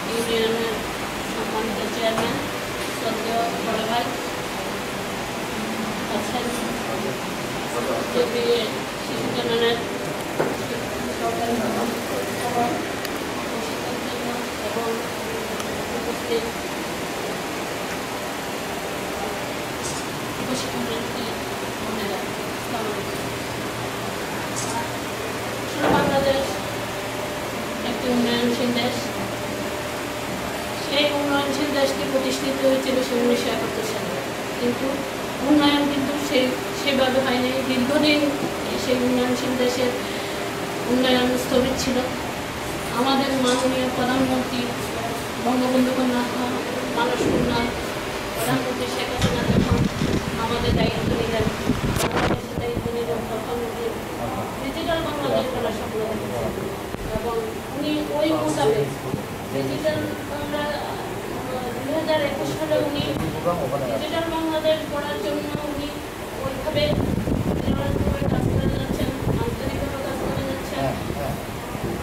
ইউনিয়নের সম্মানিত চেয়ারম্যান শ্রদ্ধেয় বড় ভাই আছেন, শিশু কল্যাণের এবং উপস্থিত বাংলাদেশ একটি উন্নয়নশীল দেশ। সেই উন্নয়নশীল দেশটি প্রতিষ্ঠিত হয়েছিল 1971 সালে, কিন্তু উন্নয়ন কিন্তু সেভাবে হয়নি। দীর্ঘদিন সেই উন্নয়নশীল দেশের উন্নয়ন স্থবির ছিল। আমাদের মাননীয় প্রধানমন্ত্রী বঙ্গবন্ধু কন্যা মানস কন্যা প্রধানমন্ত্রী শেখ হাসিনা যখন আমাদের দায়িত্ব নিলেন, বাংলাদেশের দায়িত্ব নিলেন, তখন ডিজিটাল বাংলাদেশ করার স্বপ্ন দেখেছেন এবং উনি ওই মোতাবেক ডিজিটাল বাংলা 2021 সালে উনি ডিজিটাল বাংলাদেশ করার জন্য উনি ওইভাবে কাজ করে যাচ্ছেন, আন্তরিকভাবে কাজ করে যাচ্ছেন।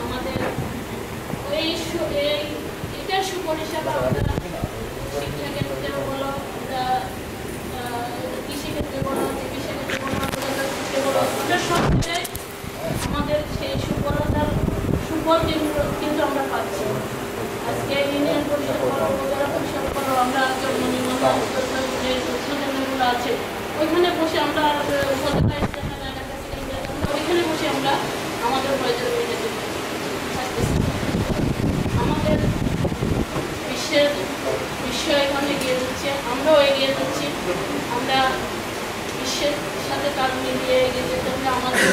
আমাদের এটার সুপরিষেবা আমরা শিক্ষা ক্ষেত্রে বলো, আমরা কৃষিক্ষেত্রে বলো, চিকিৎসা ক্ষেত্রে বলো, ক্ষেত্রে বলো, ওটা সব ক্ষেত্রে আমাদের সেই সুফলতার সুফল কিন্তু আমরা পাচ্ছি। আজকে ইউনিয়ন পরিষদ বলো, উপজেলা পরিষদ বলো, আমরা জন্ম নিবন্ধন যে তথ্যকেন্দ্রগুলো আছে ওইখানে বসে আমরা ওইখানে বসে আমরা আমাদের প্রয়োজন মেটাতে থাকতেছি। আমাদের বিশ্ব এখন এগিয়ে যাচ্ছে, আমরাও এগিয়ে যাচ্ছি। আমরা বিশ্বের সাথে তাল মিলিয়ে এগিয়ে যেতে হলে আমাদের